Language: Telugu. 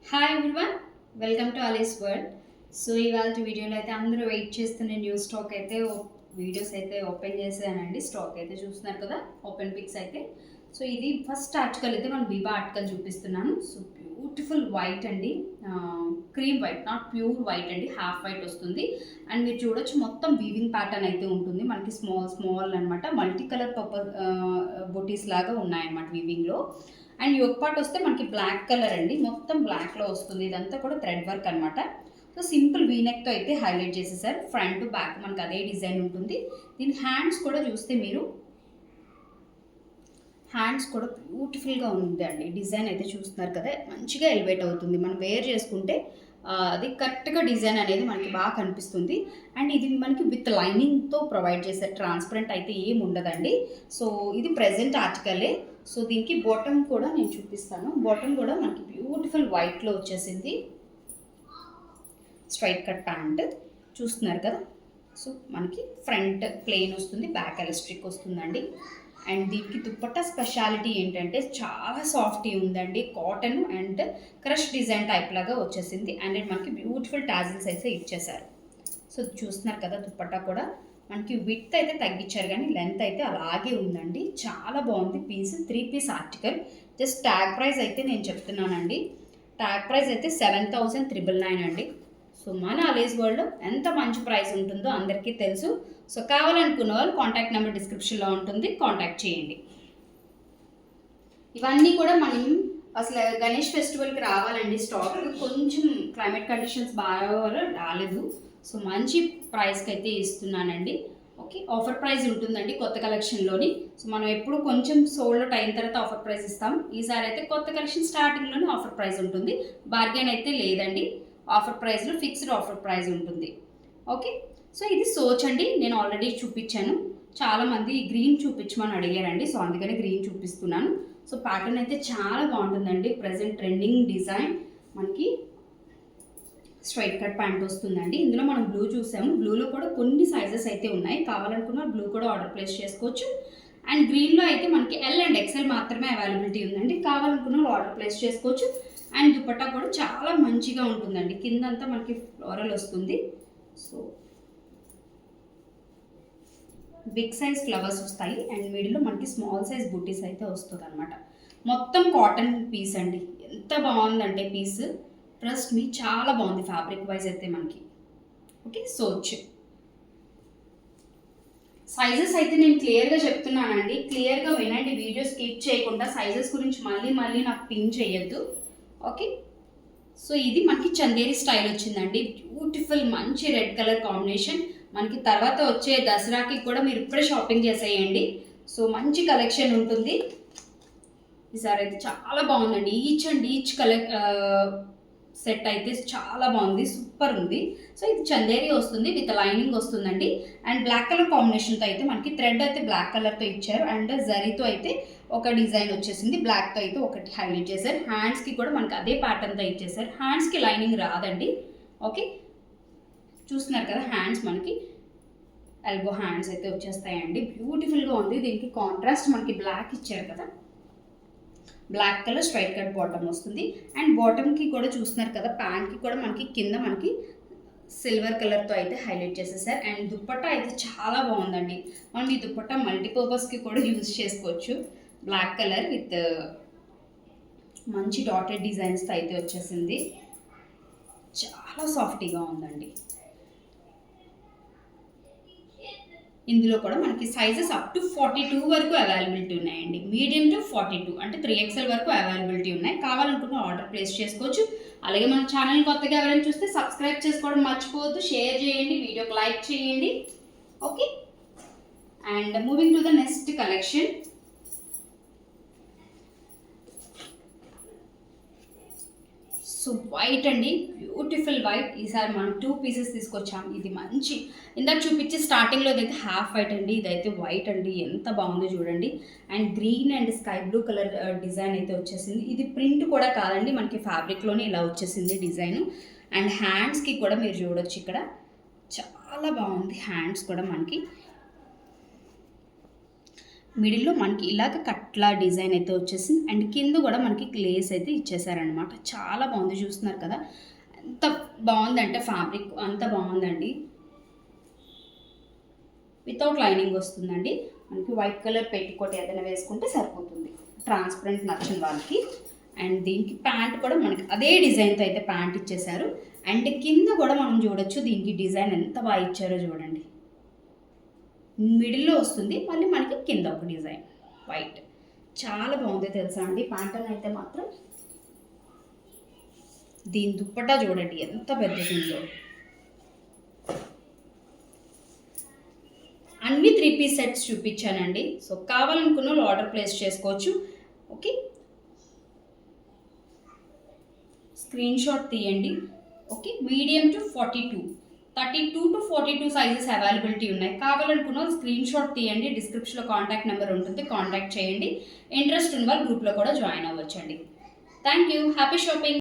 Hi everyone, welcome to Alice world. So ఇవాళ వీడియోలో అయితే అందరూ వెయిట్ చేస్తున్న న్యూ స్టాక్ అయితే వీడియోస్ అయితే ఓపెన్ చేసానండి. స్టాక్ అయితే చూస్తున్నారు కదా, ఓపెన్ పిక్స్ అయితే. సో ఇది ఫస్ట్ ఆర్టికల్ అయితే మనం బీబా ఆర్టికల్ చూపిస్తున్నాను. సో బ్యూటిఫుల్ వైట్ అండి, cream white, not pure white అండి, హాఫ్ వైట్ వస్తుంది. అండ్ మీరు చూడొచ్చు మొత్తం వీవింగ్ ప్యాటర్న్ అయితే ఉంటుంది. మనకి స్మాల్ స్మాల్ అనమాట, మల్టీ కలర్ పర్పల్ బొటీస్ లాగా ఉన్నాయన్నమాట వీవింగ్లో. అండ్ యోగ్ పార్ట్ వస్తే మనకి బ్లాక్ కలర్ అండి, మొత్తం బ్లాక్లో వస్తుంది. ఇదంతా కూడా థ్రెడ్ వర్క్ అనమాట. సో సింపుల్ వీనెక్తో అయితే హైలైట్ చేసేసారు. ఫ్రంట్ టు బ్యాక్ మనకి అదే డిజైన్ ఉంటుంది. దీని హ్యాండ్స్ కూడా చూస్తే మీరు, హ్యాండ్స్ కూడా బ్యూటిఫుల్గా ఉంది అండి. డిజైన్ అయితే చూస్తున్నారు కదా, మంచిగా ఎలివేట్ అవుతుంది. మనం వేర్ చేసుకుంటే అది కరెక్ట్గా డిజైన్ అనేది మనకి బాగా కనిపిస్తుంది. అండ్ ఇది మనకి విత్ లైనింగ్తో ప్రొవైడ్ చేశారు. ట్రాన్స్పరెంట్ అయితే ఏమి ఉండదండి. సో ఇది ప్రెజెంట్ ఆర్టికలే. సో దీనికి బాటమ్ కూడా నేను చూపిస్తాను. బాటమ్ కూడా మనకి బ్యూటిఫుల్ వైట్లో వచ్చేసింది. స్ట్రైట్ కట్ ప్యాంట్ చూస్తున్నారు కదా. సో మనకి ఫ్రంట్ ప్లెయిన్ వస్తుంది, బ్యాక్ ఎలాస్టిక్ వస్తుందండి. అండ్ దీనికి దుప్పట్టా స్పెషాలిటీ ఏంటంటే చాలా సాఫ్టీ ఉందండి. Cotton and crush design type లాగా వచ్చేసింది. అండ్ మనకి బ్యూటిఫుల్ టాజిల్స్ అయితే ఇచ్చేసారు. సో చూస్తున్నారు కదా, దుప్పట్టా కూడా మనకి విడ్త్ అయితే తగ్గించారు కానీ లెంత్ అయితే అలాగే ఉందండి. చాలా బాగుంది piece. 3 piece article. Just tag price అయితే నేను చెప్తున్నానండి. ట్యాగ్ ప్రైస్ అయితే 7,999 అండి. సో మన ఆలీస్ వరల్డ్ ఎంత మంచి ప్రైస్ ఉంటుందో అందరికీ తెలుసు. సో కావాలనుకున్న వాళ్ళు కాంటాక్ట్ నెంబర్ డిస్క్రిప్షన్లో ఉంటుంది, కాంటాక్ట్ చేయండి. ఇవన్నీ కూడా మనం అసలు గణేష్ ఫెస్టివల్కి రావాలండి. స్టాక్ కొంచెం క్లైమేట్ కండిషన్స్ బాగా రాలేదు. సో మంచి ప్రైస్కి అయితే ఇస్తున్నానండి. ఓకే, ఆఫర్ ప్రైస్ ఉంటుందండి కొత్త కలెక్షన్లోని. సో మనం ఎప్పుడు కొంచెం సోల్డ్ అవుట్ అయిన తర్వాత ఆఫర్ ప్రైస్ ఇస్తాం. ఈసారి అయితే కొత్త కలెక్షన్ స్టార్టింగ్లోనే ఆఫర్ ప్రైస్ ఉంటుంది. బార్గెన్ అయితే లేదండి. ఆఫర్ ప్రైస్లో ఫిక్స్డ్ ఆఫర్ ప్రైస్ ఉంటుంది. ఓకే, సో ఇది సోచ్ అండి, నేను ఆల్రెడీ చూపించాను. చాలామంది గ్రీన్ చూపించమని అడిగారండి, సో అందుకని గ్రీన్ చూపిస్తున్నాను. సో ప్యాటర్న్ అయితే చాలా బాగుంటుందండి. Present trending design. మనకి స్ట్రైట్ కట్ ప్యాంట్ వస్తుందండి. ఇందులో మనం బ్లూ చూసాము. బ్లూలో కూడా కొన్ని సైజెస్ అయితే ఉన్నాయి. కావాలనుకున్న బ్లూ కూడా ఆర్డర్ ప్లేస్ చేసుకోవచ్చు. అండ్ గ్రీన్లో అయితే మనకి ఎల్ అండ్ ఎక్సెల్ మాత్రమే అవైలబిలిటీ ఉందండి. కావాలనుకున్న ఆర్డర్ ప్లేస్ చేసుకోవచ్చు. అండ్ దుపట్టా కూడా చాలా మంచిగా ఉంటుందండి. కిందంతా మనకి ఫ్లోరల్ వస్తుంది. సో బిగ్ సైజ్ ఫ్లవర్స్ వస్తాయి. అండ్ మిడిల్లో మనకి స్మాల్ సైజ్ బూటీస్ అయితే వస్తుంది అనమాట. మొత్తం కాటన్ పీస్ అండి. ఎంత బాగుందంటే పీస్, ట్రస్ట్ మీ, చాలా బాగుంది ఫ్యాబ్రిక్ వైజ్ అయితే మనకి. ఓకే, సోచ్ సైజెస్ అయితే నేను క్లియర్గా చెప్తున్నానండి. క్లియర్గా వినండి, వీడియో స్కిప్ చేయకుండా. సైజెస్ గురించి మళ్ళీ నాకు పిన్ చేయొద్దు. ఓకే, సో ఇది మనకి చందేరి స్టైల్ వచ్చిందండి. బ్యూటిఫుల్ మంచి రెడ్ కలర్ కాంబినేషన్. మనకి తర్వాత వచ్చే దసరాకి కూడా మీరు ఇప్పుడే షాపింగ్ చేసేయండి. సో మంచి కలెక్షన్ ఉంటుంది. ఈసారి అయితే చాలా బాగుందండి. ఈచ్ కలర్ సెట్ అయితే చాలా బాగుంది, సూపర్ ఉంది. సో ఇది చందేరి వస్తుంది, విత్ లైనింగ్ వస్తుందండి. అండ్ బ్లాక్ కలర్ కాంబినేషన్తో అయితే మనకి థ్రెడ్ అయితే బ్లాక్ కలర్తో ఇచ్చారు. అండ్ జరీతో అయితే ఒక డిజైన్ వచ్చేసింది. బ్లాక్తో అయితే ఒకటి హైలైట్ చేశారు. హ్యాండ్స్కి కూడా మనకి అదే ప్యాటర్న్తో ఇచ్చేసారు. హ్యాండ్స్కి లైనింగ్ రాదండి. ఓకే, చూస్తున్నారు కదా, హ్యాండ్స్ మనకి ఎల్బో హ్యాండ్స్ అయితే వచ్చేస్తాయండి. బ్యూటిఫుల్గా ఉంది. దీనికి కాంట్రాస్ట్ మనకి బ్లాక్ ఇచ్చారు కదా, black colour straight cut bottom వస్తుంది. అండ్ బాటమ్కి కూడా చూస్తున్నారు కదా, ప్యాంట్కి కూడా మనకి కింద మనకి సిల్వర్ కలర్తో అయితే హైలైట్ చేసేసారు. అండ్ దుప్పట్టా అయితే చాలా బాగుందండి. మనం ఈ దుప్పట్టా మల్టీపర్పస్కి కూడా యూజ్ చేసుకోవచ్చు. బ్లాక్ కలర్ విత్ మంచి డాటెడ్ డిజైన్స్తో అయితే వచ్చేసింది. చాలా సాఫ్టీగా ఉందండి. ఇందులో కూడా మనకి సైజెస్ అప్ టు 42 వరకు అవైలబిలిటీ ఉన్నాయండి. మీడియం టు 42 అంటే 3XL వరకు అవైలబిలిటీ ఉన్నాయి. కావాలనుకున్న ఆర్డర్ ప్లేస్ చేసుకోవచ్చు. అలాగే మన ఛానల్ కొత్తగా ఎవరైనా చూస్తే సబ్స్క్రైబ్ చేసుకోవడం మర్చిపోవద్దు. షేర్ చేయండి, వీడియోకి లైక్ చేయండి. Okay, and moving to the next collection. So white అండి, బ్యూటిఫుల్ వైట్. ఈసారి మనం 2 పీసెస్ తీసుకొచ్చాం. ఇది మంచి, ఇందాక చూపించి స్టార్టింగ్లో అయితే హాఫ్ వైట్ అండి, ఇదైతే వైట్ అండి. ఎంత బాగుందో చూడండి. And green and sky blue colour design అయితే వచ్చేసింది. ఇది ప్రింట్ కూడా కాదండి, మనకి ఫ్యాబ్రిక్లోనే ఇలా వచ్చేసింది డిజైన్. అండ్ హ్యాండ్స్కి కూడా మీరు చూడొచ్చు, ఇక్కడ చాలా బాగుంది. హ్యాండ్స్ కూడా మనకి మిడిల్లో మనకి ఇలాగ కట్లా డిజైన్ అయితే వచ్చేసింది అండ్ కింద కూడా మనకి గ్లేస్ అయితే ఇచ్చేసారనమాట. చాలా బాగుంది, చూస్తున్నారు కదా ఎంత బాగుందంటే ఫ్యాబ్రిక్ అంత బాగుందండి. వితౌట్ లైనింగ్ వస్తుందండి. మనకి వైట్ కలర్ పెట్టికోట్ ఏదైనా వేసుకుంటే సరిపోతుంది ట్రాన్స్పరెంట్ నచ్చిన వాళ్ళకి. అండ్ దీనికి ప్యాంట్ కూడా మనకి అదే డిజైన్తో అయితే ప్యాంట్ ఇచ్చేసారు. అండ్ కింద కూడా మనం చూడొచ్చు దీనికి డిజైన్ ఎంత బాగా ఇచ్చారో చూడండి. మిడిల్లో వస్తుంది, మళ్ళీ మనకి కింద ఒక డిజైన్ వైట్. చాలా బాగుంది తెలుసా అండి ప్యాంటర్న్ అయితే మాత్రం. దీని దుప్పటా చూడండి ఎంత పెద్దది ఉందో. అన్ని 3 పీస్ సెట్స్ చూపించానండి. సో కావాలనుకున్న వాళ్ళు ఆర్డర్ ప్లేస్ చేసుకోవచ్చు. ఓకే, స్క్రీన్ షాట్ తీయండి. Okay, medium to 42, 32 to 42 sizes availability ఉన్నాయి. కావాలనుకున్న వాళ్ళు స్క్రీన్ షాట్ తీయండి. డిస్క్రిప్షన్లో కాంటాక్ట్ నెంబర్ ఉంటుంది, కాంటాక్ట్ చేయండి. ఇంట్రెస్ట్ ఉన్న వాళ్ళు గ్రూప్లో కూడా జాయిన్ అవ్వచ్చండి. Thank you, happy shopping.